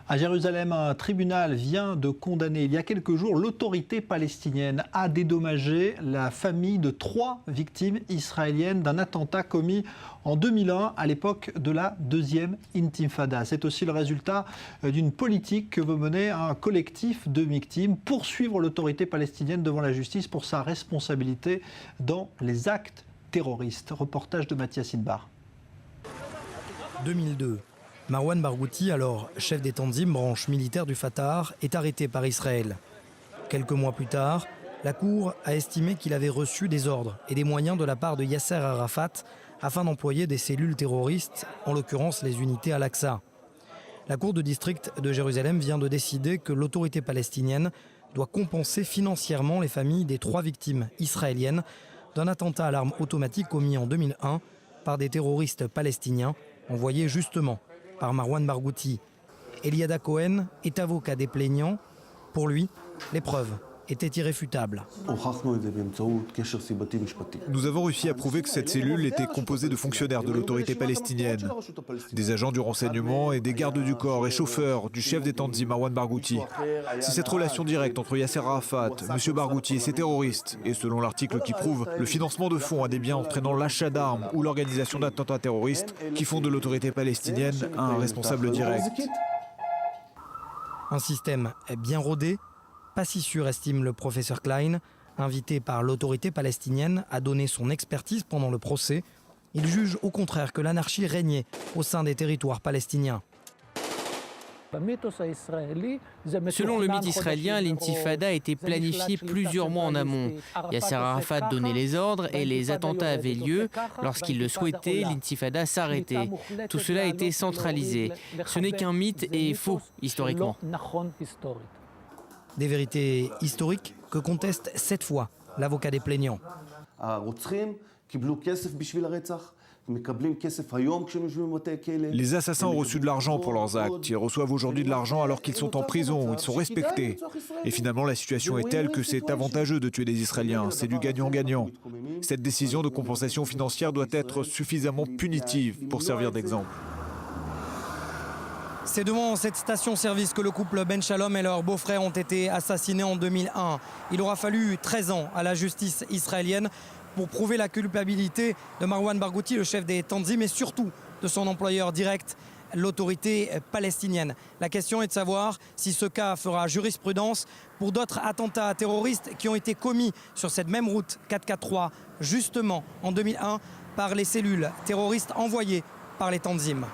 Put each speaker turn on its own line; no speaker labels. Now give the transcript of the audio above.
À Jérusalem, un tribunal vient de condamner il y a quelques jours l'autorité palestinienne à dédommager la famille de 3 victimes israéliennes d'un attentat commis en 2001 à l'époque de la deuxième intifada. C'est aussi le résultat d'une politique que veut mener un collectif de victimes, poursuivre l'autorité palestinienne devant la justice pour sa responsabilité dans les actes terroristes. Reportage de Mathias Inbar.
2002. Marwan Barghouti, alors chef des Tanzim, branche militaire du Fatah, est arrêté par Israël. Quelques mois plus tard, la Cour a estimé qu'il avait reçu des ordres et des moyens de la part de Yasser Arafat afin d'employer des cellules terroristes, en l'occurrence les unités Al-Aqsa. La Cour de district de Jérusalem vient de décider que l'autorité palestinienne doit compenser financièrement les familles des 3 victimes israéliennes d'un attentat à l'arme automatique commis en 2001 par des terroristes palestiniens envoyés justement par Marwan Barghouti. Eliada Cohen est avocat des plaignants. Pour lui, les preuves étaient irréfutables.
Nous avons réussi à prouver que cette cellule était composée de fonctionnaires de l'autorité palestinienne, des agents du renseignement et des gardes du corps et chauffeurs du chef des Tanzim Marwan Barghouti. C'est cette relation directe entre Yasser Arafat, M. Barghouti et ses terroristes, et selon l'article qui prouve le financement de fonds à des biens entraînant l'achat d'armes ou l'organisation d'attentats terroristes, qui font de l'autorité palestinienne un responsable direct.
Un système bien rodé, pas si sûr, estime le professeur Klein, invité par l'autorité palestinienne à donner son expertise pendant le procès. Il juge au contraire que l'anarchie régnait au sein des territoires palestiniens.
Selon le mythe israélien, l'intifada a été planifiée plusieurs mois en amont. Yasser Arafat donnait les ordres et les attentats avaient lieu. Lorsqu'il le souhaitait, l'intifada s'arrêtait. Tout cela a été centralisé. Ce n'est qu'un mythe et faux historiquement.
Des vérités historiques que conteste cette fois l'avocat des plaignants.
Les assassins ont reçu de l'argent pour leurs actes. Ils reçoivent aujourd'hui de l'argent alors qu'ils sont en prison, ils sont respectés. Et finalement, la situation est telle que c'est avantageux de tuer des Israéliens. C'est du gagnant-gagnant. Cette décision de compensation financière doit être suffisamment punitive pour servir d'exemple.
C'est devant cette station-service que le couple Ben Shalom et leur beau-frère ont été assassinés en 2001. Il aura fallu 13 ans à la justice israélienne pour prouver la culpabilité de Marwan Barghouti, le chef des Tanzim, et surtout de son employeur direct, l'autorité palestinienne. La question est de savoir si ce cas fera jurisprudence pour d'autres attentats terroristes qui ont été commis sur cette même route 443, justement en 2001, par les cellules terroristes envoyées par les Tanzim.